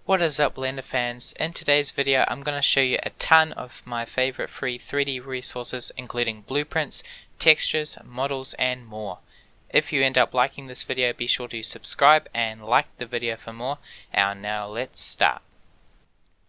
What is up, Blender fans? In today's video I'm going to show you a ton of my favorite free 3D resources, including blueprints, textures, models and more. If you end up liking this video, be sure to subscribe and like the video for more. And now let's start.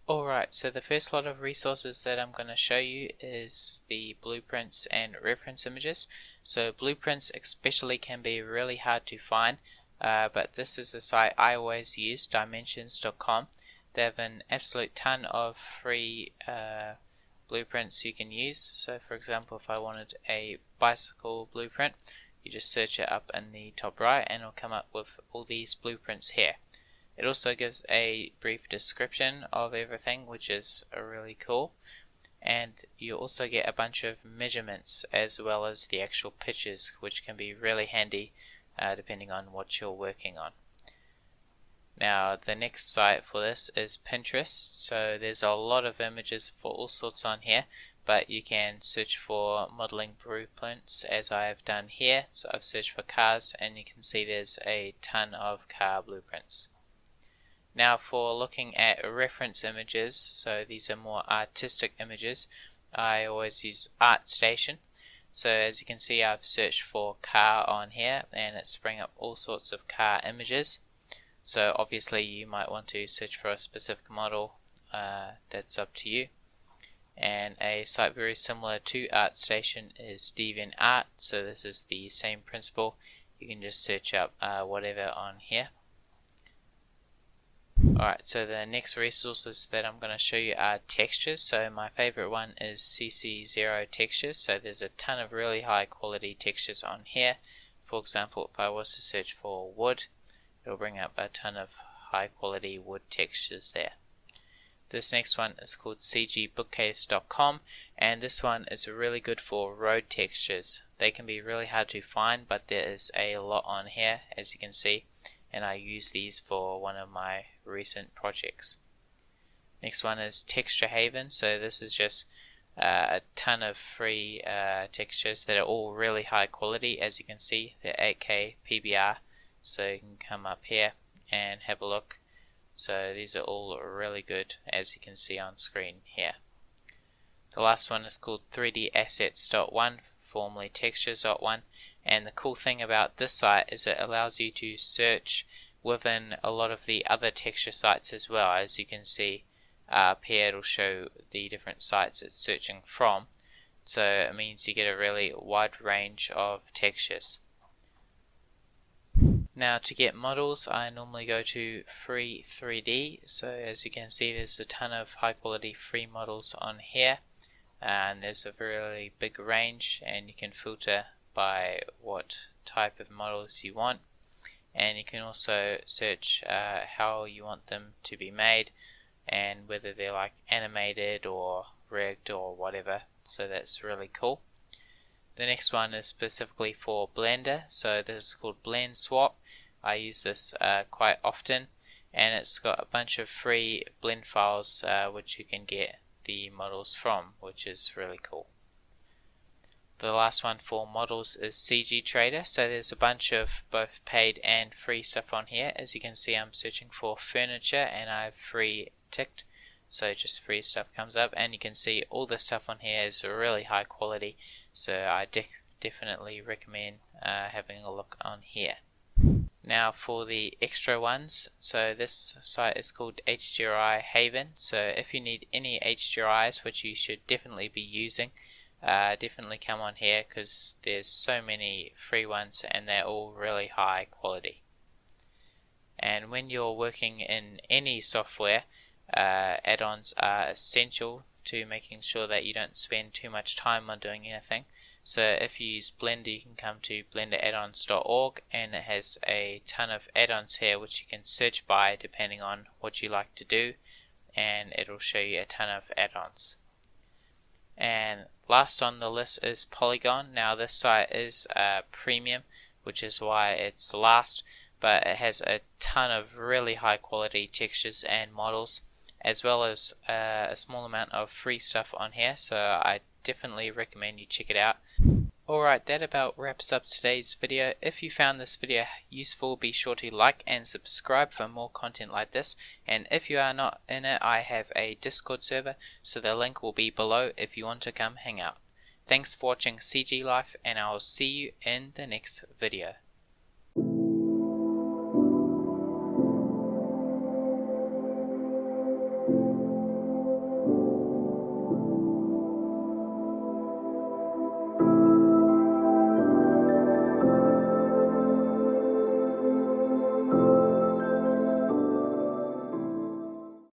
Alright, so the first lot of resources that I'm going to show you is the blueprints and reference images. So blueprints especially can be really hard to find. But this is the site I always use, Dimensions.com. They have an absolute ton of free blueprints you can use. So for example, if I wanted a bicycle blueprint, you just search it up in the top right and it'll come up with all these blueprints here. It also gives a brief description of everything, which is really cool. And you also get a bunch of measurements as well as the actual pictures, which can be really handy depending on what you're working on. Now the next site for this is Pinterest. So there's a lot of images for all sorts on here, but you can search for modeling blueprints as I have done here. So I've searched for cars and you can see there's a ton of car blueprints. Now for looking at reference images, so these are more artistic images, I always use ArtStation. So as you can see, I've searched for car on here and it's bringing up all sorts of car images. So obviously you might want to search for a specific model, that's up to you. And a site very similar to ArtStation is DeviantArt. So this is the same principle. You can just search up whatever on here. Alright, so the next resources that I'm going to show you are textures. So my favorite one is CC0 textures. So there's a ton of really high quality textures on here. For example, if I was to search for wood, it'll bring up a ton of high quality wood textures there. This next one is called cgbookcase.com, and this one is really good for road textures. They can be really hard to find, but there is a lot on here, as you can see, and I use these for one of my recent projects. Next one is Texture Haven. So this is just a ton of free textures that are all really high quality. As you can see, they're 8K PBR, so you can come up here and have a look. So these are all really good, as you can see on screen here. The last one is called 3dassets.1, formerly textures.1. And the cool thing about this site is it allows you to search within a lot of the other texture sites as well. As you can see up here, it'll show the different sites it's searching from. So it means you get a really wide range of textures. Now to get models, I normally go to Free3D. So as you can see, there's a ton of high quality free models on here. And there's a really big range, and you can filter by what type of models you want, and you can also search how you want them to be made and whether they're like animated or rigged or whatever. So that's really cool. The next one is specifically for Blender. So this is called Blend Swap. I use this quite often, and it's got a bunch of free blend files which you can get the models from, which is really cool. The last one for models is CG Trader. So there's a bunch of both paid and free stuff on here. As you can see, I'm searching for furniture and I have free ticked, so just free stuff comes up, and you can see all the stuff on here is really high quality, so I definitely recommend having a look on here. Now for the extra ones, so this site is called HDRI Haven. So if you need any HDRIs, which you should definitely be using, definitely come on here because there's so many free ones and they're all really high quality. And when you're working in any software, add-ons are essential to making sure that you don't spend too much time on doing anything. So if you use Blender, you can come to blenderaddons.org, and it has a ton of add-ons here which you can search by depending on what you like to do, and it'll show you a ton of add-ons. And last on the list is Polygon. Now this site is premium, which is why it's last, but it has a ton of really high quality textures and models, as well as a small amount of free stuff on here, so I definitely recommend you check it out. Alright, that about wraps up today's video. If you found this video useful, be sure to like and subscribe for more content like this. And if you are not in it, I have a Discord server, so the link will be below if you want to come hang out. Thanks for watching CG Life, and I will see you in the next video.